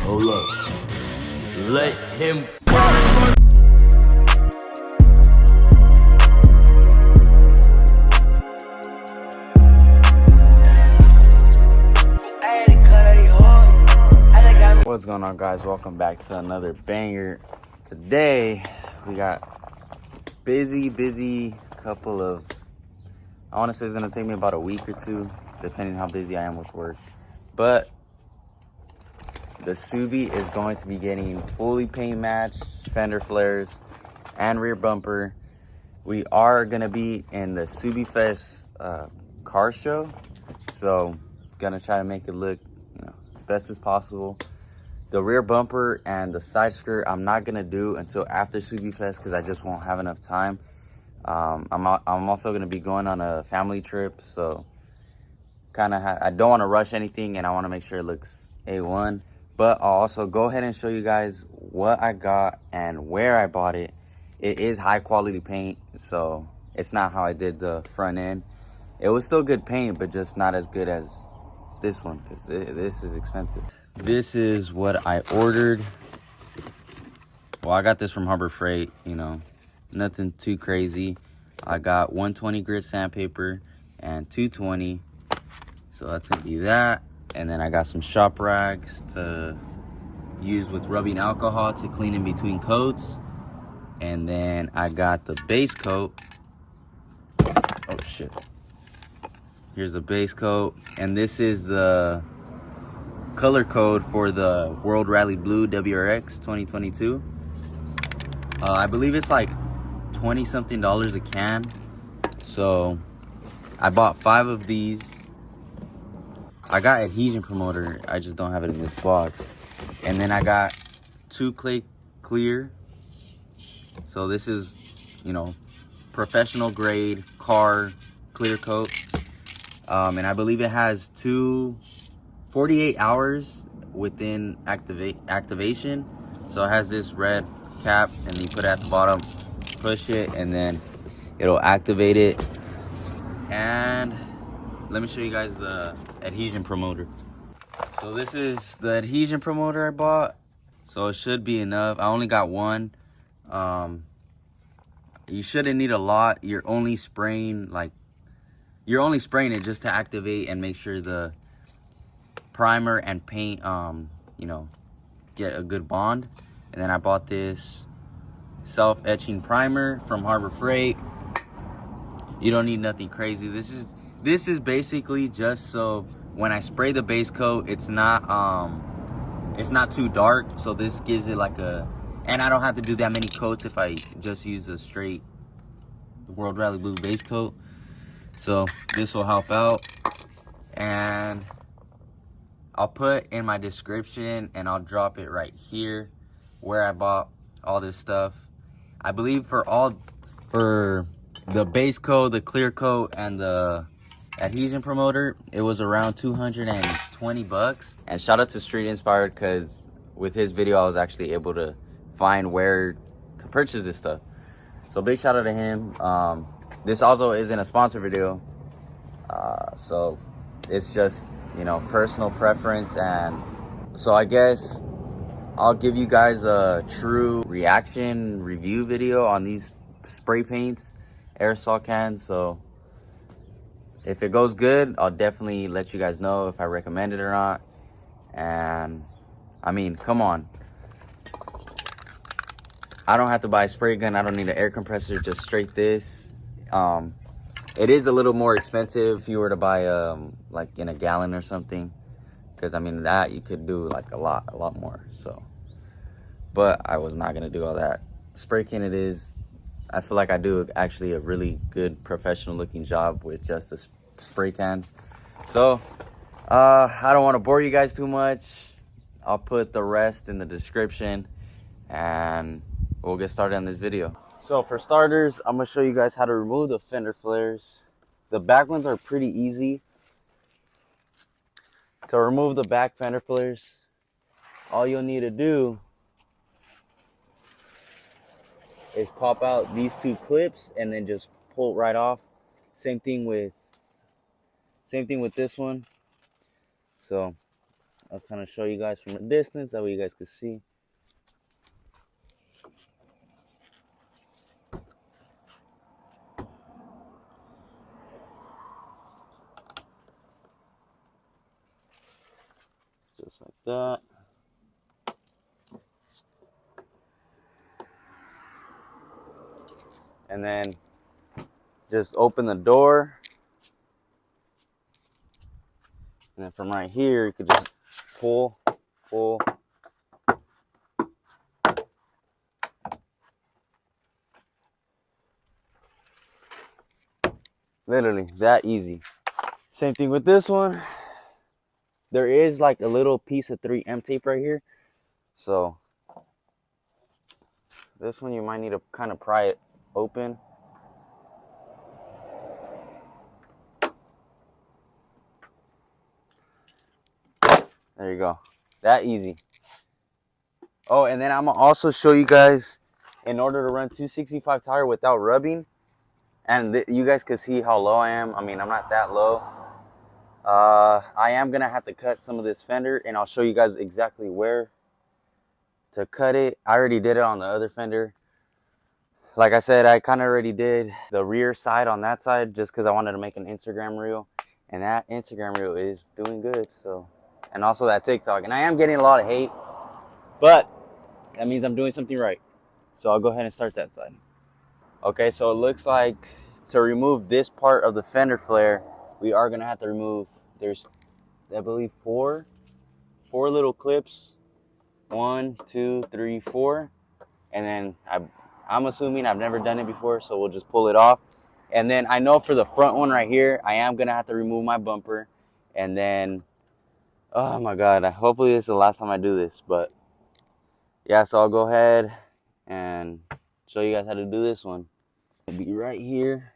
Hold up. Let him What's going on, guys? Welcome back to another banger. Today we got busy couple of, I want to say it's gonna take me about a week or two, depending how busy I am with work. But the Subi is going to be getting fully paint matched fender flares and rear bumper. We are gonna be in the Subi Fest car show, so gonna try to make it look, as best as possible. The rear bumper and the side skirt I'm not gonna do until after Subi Fest because I just won't have enough time. I'm also gonna be going on a family trip, so I don't want to rush anything, and I want to make sure it looks A1. But I'll also go ahead and show you guys what I got and where I bought it. It is high quality paint, so it's not how I did the front end. It was still good paint, but just not as good as this one because this is expensive. This is what I ordered. Well, I got this from Harbor Freight, nothing too crazy. I got 120 grit sandpaper and 220. So that's gonna be that. And then I got some shop rags to use with rubbing alcohol to clean in between coats. And then I got the base coat. Oh shit. Here's the base coat. And this is the color code for the World Rally Blue WRX 2022. I believe it's like 20 something dollars a can. So I bought 5 of these. I got adhesion promoter, I just don't have it in this box. And then I got 2 clear. So this is, professional grade car clear coat. And I believe it has 48 hours within activation. So it has this red cap, and you put it at the bottom, push it, and then it'll activate it. And let me show you guys the adhesion promoter. So this is the adhesion promoter I bought. So it should be enough. I only got one. You shouldn't need a lot. You're only spraying it just to activate and make sure the primer and paint get a good bond. And then I bought this self-etching primer from Harbor Freight. You don't need nothing crazy. This is basically just so when I spray the base coat, it's not too dark. So this gives it and I don't have to do that many coats if I just use a straight World Rally Blue base coat. So this will help out. And I'll put in my description, and I'll drop it right here where I bought all this stuff. I believe for the base coat, the clear coat, and the adhesion promoter, it was around 220 bucks. And shout out to Street Inspired, because with his video I was actually able to find where to purchase this stuff. So big shout out to him. This also isn't a sponsor video, so it's just personal preference. And so I guess I'll give you guys a true reaction review video on these spray paints, aerosol cans. So if it goes good, I'll definitely let you guys know if I recommend it or not. And I mean, come on, I don't have to buy a spray gun. I don't need an air compressor, just straight this. It is a little more expensive if you were to buy like in a gallon or something, because I mean that you could do like a lot more. So, but I was not gonna do all that. Spray can it is. I feel like I do actually a really good professional looking job with just the spray cans. So I don't want to bore you guys too much. I'll put the rest in the description, and we'll get started on this video. So for starters, I'm gonna show you guys how to remove the fender flares. The back ones are pretty easy. To remove the back fender flares, all you'll need to do is pop out these 2 clips and then just pull it right off. Same thing with this one. So I'll kind of show you guys from a distance, that way you guys can see. Just like that. And then just open the door. And then from right here, you could just pull. Literally that easy. Same thing with this one. There is like a little piece of 3M tape right here. So this one you might need to kind of pry it open. There you go. That easy. Oh, and then I'm gonna also show you guys, in order to run 265 tire without rubbing, and you guys can see how low I am. I mean, I'm not that low. I am gonna have to cut some of this fender, and I'll show you guys exactly where to cut it. I already did it on the other fender. Like I said, I kind of already did the rear side on that side just because I wanted to make an Instagram reel, and that Instagram reel is doing good. So, and also that TikTok, and I am getting a lot of hate, but that means I'm doing something right. So I'll go ahead and start that side. Okay, so it looks like to remove this part of the fender flare, we are gonna have to remove, there's, I believe, four little clips. 1, 2, 3, 4. And then I'm assuming, I've never done it before, so we'll just pull it off. And then I know for the front one right here, I am gonna have to remove my bumper. And then, oh my God, hopefully this is the last time I do this. But yeah, so I'll go ahead and show you guys how to do this one. It'll be right here.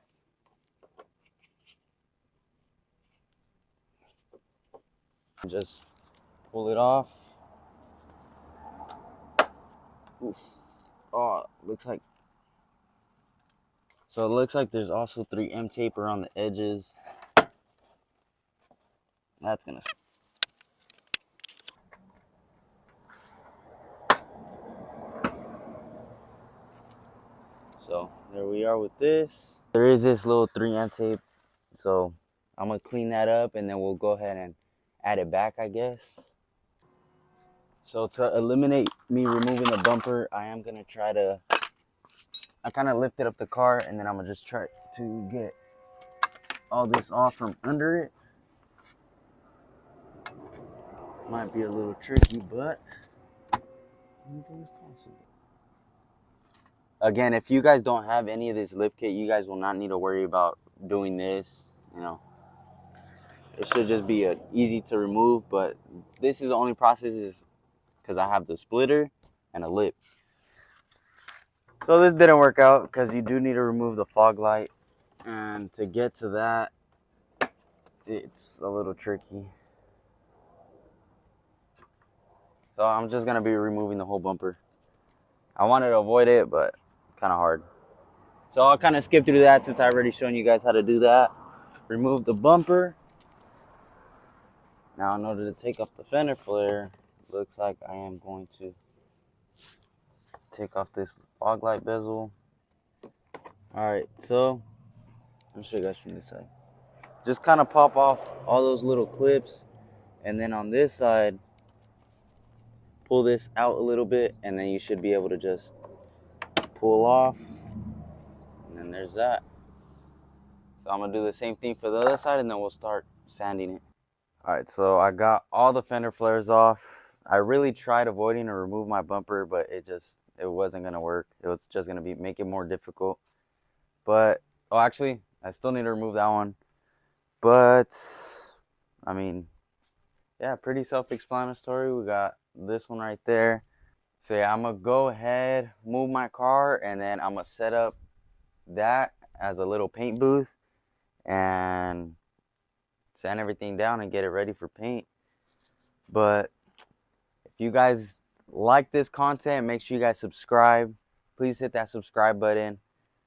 Just pull it off. Oof. Oh, looks like, so it looks like there's also 3M tape around the edges. That's gonna, so there we are with this. There is this little 3M tape, so I'm gonna clean that up and then we'll go ahead and add it back, I guess. So to eliminate me removing the bumper, I am gonna try to, I kind of lifted up the car, and then I'm gonna just try to get all this off from under it. Might be a little tricky, but anything is possible. Again, if you guys don't have any of this lip kit, you guys will not need to worry about doing this. You know, it should just be easy to remove, but this is the only process because I have the splitter and a lip. So this didn't work out because you do need to remove the fog light, and to get to that, it's a little tricky. So I'm just gonna be removing the whole bumper. I wanted to avoid it, but kind of hard. So I'll kind of skip through that since I've already shown you guys how to do that. Remove the bumper. Now in order to take off the fender flare, looks like I am going to take off this fog light bezel. Alright, so I'll show you guys from this side. Just kind of pop off all those little clips, and then on this side, pull this out a little bit, and then you should be able to just pull off. And then there's that. So I'm gonna do the same thing for the other side, and then we'll start sanding it. All right, so I got all the fender flares off. I really tried avoiding to remove my bumper, but it wasn't gonna work. It was just gonna make it more difficult. But, oh, actually, I still need to remove that one. But, I mean, yeah, pretty self-explanatory. We got this one right there. So yeah, I'm gonna go ahead, move my car, and then I'm gonna set up that as a little paint booth and sand everything down and get it ready for paint. But if you guys like this content, make sure you guys subscribe. Please hit that subscribe button.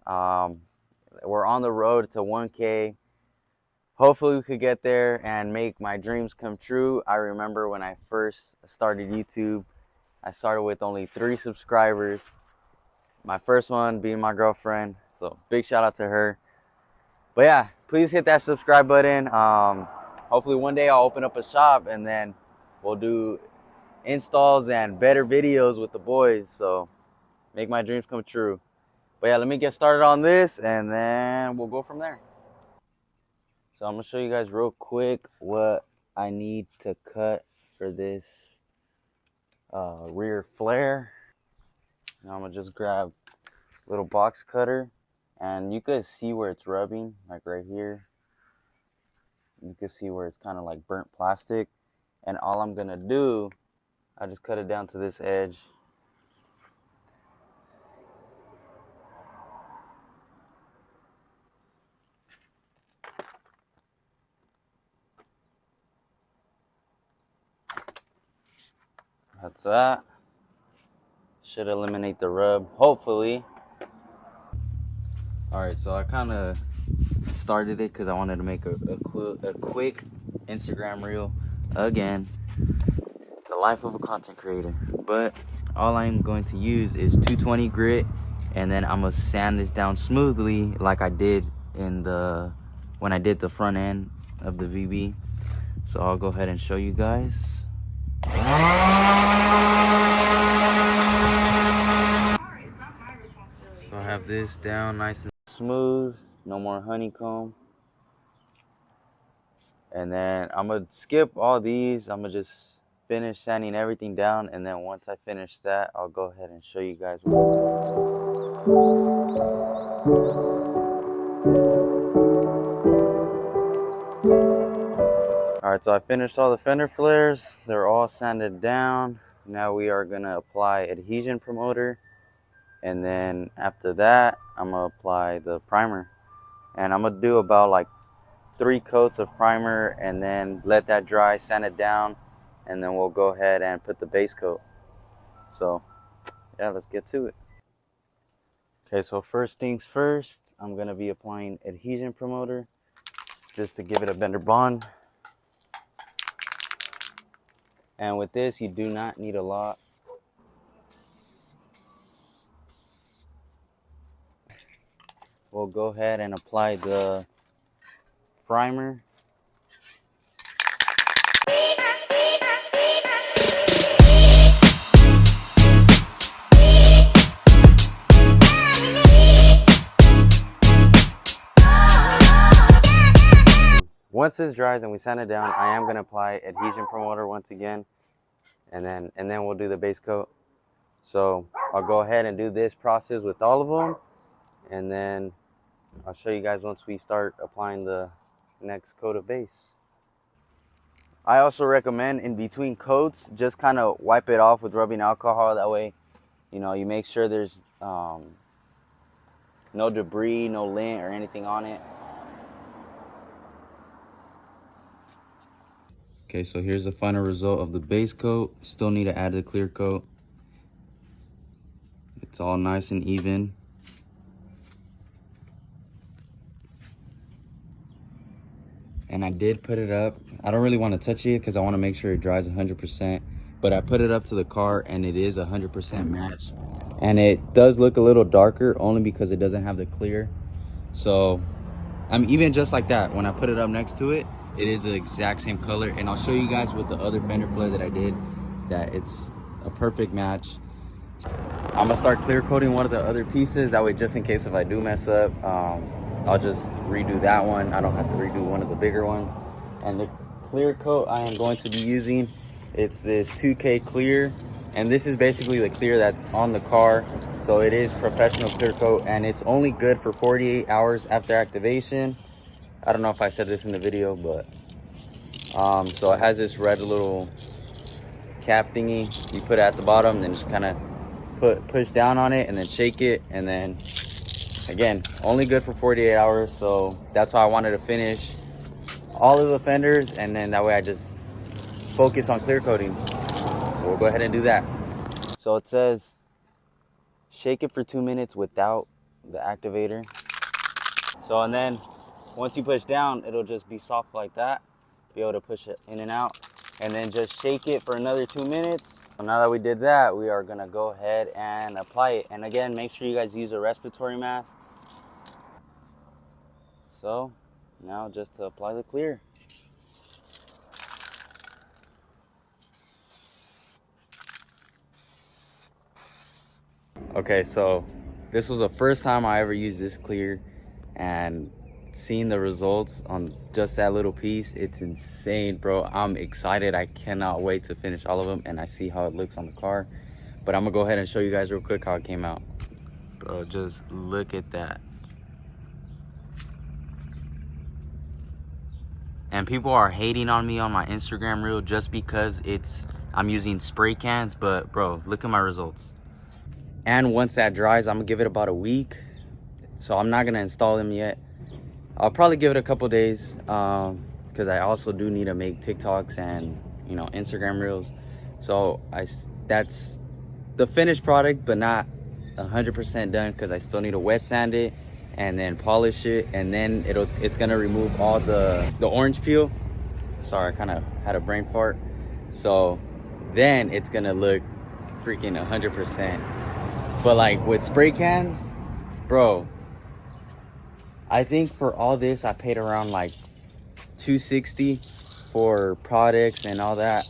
We're on the road to 1K. hopefully we could get there and make my dreams come true. I remember when I first started YouTube, I started with only 3 subscribers. My first one being my girlfriend. So big shout out to her. But yeah, please hit that subscribe button. Hopefully one day I'll open up a shop and then we'll do installs and better videos with the boys. So make my dreams come true. But yeah, let me get started on this and then we'll go from there. So I'm gonna show you guys real quick what I need to cut for this rear flare. Now I'm gonna just grab a little box cutter, and you could see where it's rubbing, like right here. You can see where it's kind of like burnt plastic. And all I'm gonna do, I just cut it down to this edge. That's that. Should eliminate the rub, hopefully. All right, so I kind of started it because I wanted to make a quick Instagram reel again. The life of a content creator. But all I'm going to use is 220 grit, and then I'm gonna sand this down smoothly like I did when I did the front end of the VB. So I'll go ahead and show you guys. So I have this down nice and smooth, no more honeycomb. And then I'm gonna skip all these. I'm gonna just finish sanding everything down, and then once I finish that, I'll go ahead and show you guys Alright, so I finished all the fender flares. They're all sanded down. Now we are gonna apply adhesion promoter, and then after that I'm gonna apply the primer, and I'm gonna do about like 3 coats of primer and then let that dry, sand it down, and then we'll go ahead and put the base coat. So yeah, let's get to it. Okay, so first things first, I'm gonna be applying adhesion promoter just to give it a bender bond. And with this, you do not need a lot. We'll go ahead and apply the primer. Once this dries and we sand it down, I am going to apply adhesion promoter once again, and then we'll do the base coat. So I'll go ahead and do this process with all of them, and then I'll show you guys once we start applying the next coat of base. I also recommend in between coats, just kind of wipe it off with rubbing alcohol. That way, you know, you make sure there's no debris, no lint or anything on it. Okay, so here's the final result of the base coat. Still need to add the clear coat. It's all nice and even. And I did put it up. I don't really want to touch it because I want to make sure it dries 100%. But I put it up to the car and it is 100% match. And it does look a little darker only because it doesn't have the clear. So I'm even just like that. When I put it up next to it, it is the exact same color. And I'll show you guys with the other fender flare that I did that it's a perfect match. I'm gonna start clear coating one of the other pieces. That way, just in case if I do mess up, I'll just redo that one. I don't have to redo one of the bigger ones. And the clear coat I am going to be using, it's this 2K clear. And this is basically the clear that's on the car. So it is professional clear coat, and it's only good for 48 hours after activation. I don't know if I said this in the video, but so it has this red little cap thingy. You put it at the bottom, then just kind of push down on it and then shake it, and then again, only good for 48 hours. So that's why I wanted to finish all of the fenders, and then that way I just focus on clear coating. So we'll go ahead and do that. So it says shake it for 2 minutes without the activator. So, and then Once you push down, it'll just be soft like that. Be able to push it in and out, and then just shake it for another 2 minutes. So now that we did that, we are gonna go ahead and apply it. And again, make sure you guys use a respiratory mask. So now just to apply the clear. Okay, so this was the first time I ever used this clear, and seeing the results on just that little piece, it's insane, bro. I'm excited. I cannot wait to finish all of them and I see how it looks on the car. But I'm gonna go ahead and show you guys real quick how it came out. Bro, just look at that. And people are hating on me on my Instagram reel just because I'm using spray cans, but bro, look at my results. And once that dries, I'm gonna give it about a week. So I'm not gonna install them yet. I'll probably give it a couple days because I also do need to make TikToks and, you know, Instagram reels. So that's the finished product, but not 100% done because I still need to wet sand it and then polish it, and then it's gonna remove all the orange peel. Sorry, I kind of had a brain fart. So then it's gonna look freaking 100%. But like with spray cans, bro, I think for all this I paid around like $260 for products and all that.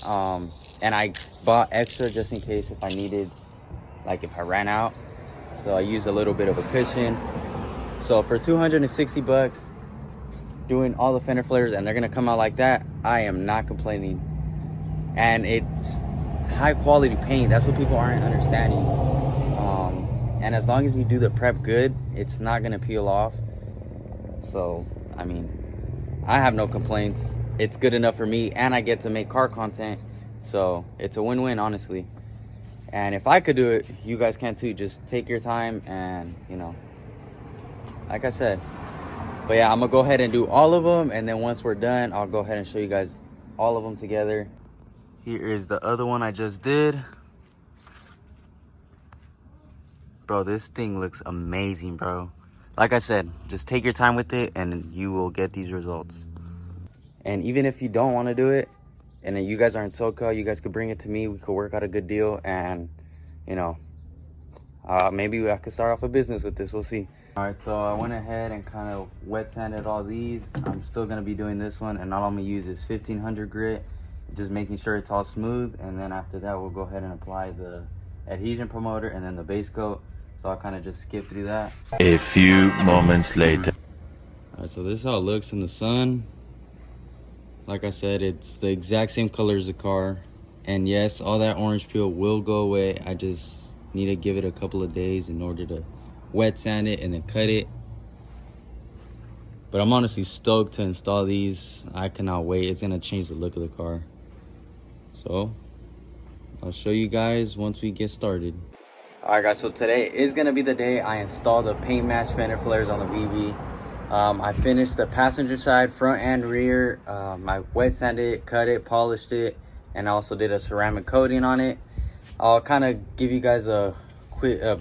And I bought extra just in case if I needed, like if I ran out. So I used a little bit of a cushion. So for $260 doing all the Fender Flares, and they're gonna come out like that, I am not complaining. And it's high quality paint. That's what people aren't understanding. And as long as you do the prep good, it's not gonna peel off. So, I mean, I have no complaints. It's good enough for me, and I get to make car content. So it's a win-win, honestly. And if I could do it, you guys can too. Just take your time and, you know, like I said. But yeah, I'm gonna go ahead and do all of them, and then once we're done, I'll go ahead and show you guys all of them together. Here is the other one I just did. Bro, this thing looks amazing, bro. Like I said, just take your time with it and you will get these results. And even if you don't want to do it, and then you guys are in SoCal, you guys could bring it to me. We could work out a good deal, and, you know, maybe I could start off a business with this. We'll see. All right, so I went ahead and kind of wet sanded all these. I'm still going to be doing this one, and all I'm going to use is 1500 grit, just making sure it's all smooth. And then after that, we'll go ahead and apply the adhesion promoter and then the base coat. So I'll kind of just skip through that. A few moments later. All right, so this is how it looks in the sun. Like I said, it's the exact same color as the car. And yes, all that orange peel will go away. I just need to give it a couple of days in order to wet sand it and then cut it. But I'm honestly stoked to install these. I cannot wait. It's gonna change the look of the car. So I'll show you guys once we get started. All right, guys, so today is gonna be the day I install the paint match Fender Flares on the VB. I finished the passenger side, front and rear. I wet sanded it, cut it, polished it, and I also did a ceramic coating on it. I'll kind of give you guys a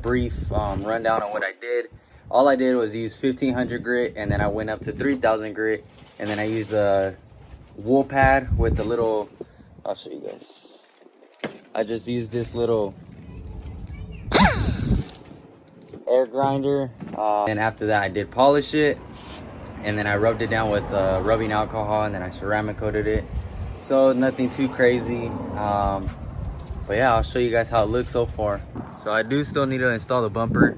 brief rundown on what I did. All I did was use 1500 grit, and then I went up to 3000 grit, and then I used a wool pad with the little, I'll show you guys. I just used this little air grinder, and after that I did polish it, and then I rubbed it down with rubbing alcohol, and then I ceramic coated it. So nothing too crazy, but yeah, I'll show you guys how it looks so far. So I do still need to install the bumper,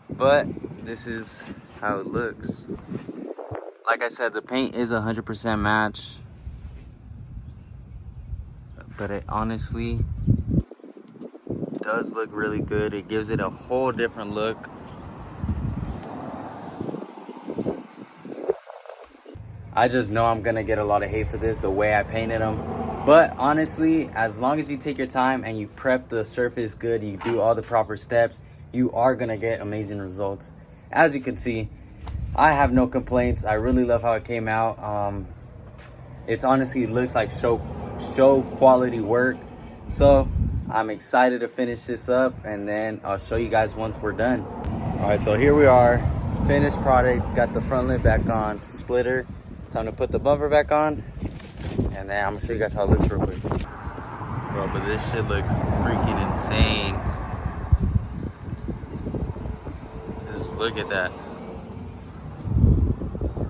but this is how it looks. Like I said, the paint is 100% match, but it honestly does look really good. It gives it a whole different look. I just know I'm gonna get a lot of hate for this, the way I painted them. But honestly, as long as you take your time and you prep the surface good, you do all the proper steps, you are gonna get amazing results. As you can see, I have no complaints. I really love how it came out. It's honestly looks like show quality work. So I'm excited to finish this up, and then I'll show you guys once we're done. All right, so here we are, finished product. Got the front lid back on, splitter. Time to put the bumper back on, and then I'm gonna show you guys how it looks real quick. Bro, but this shit looks freaking insane. Just look at that.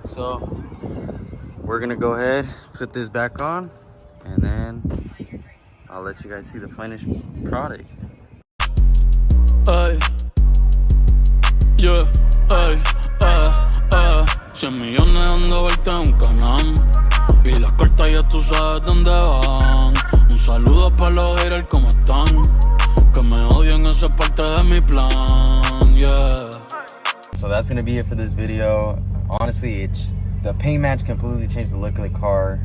So we're gonna go ahead, put this back on, and then I'll let you guys see the finished product. Ay, yeah, ay, 100 millones dando vuelta en un canal. Y las cartas ya tú sabes dónde van. Un saludo para los haters como están. Que me odian, esa es parte de mi plan, yeah. So that's gonna be it for this video. Honestly, the paint match completely changed the look of the car.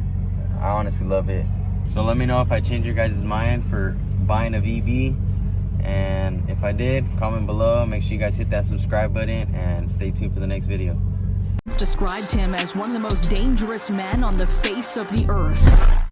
I honestly love it. So let me know if I changed your guys' mind for buying a VB. And if I did, comment below. Make sure you guys hit that subscribe button and stay tuned for the next video. Described him as one of the most dangerous men on the face of the earth.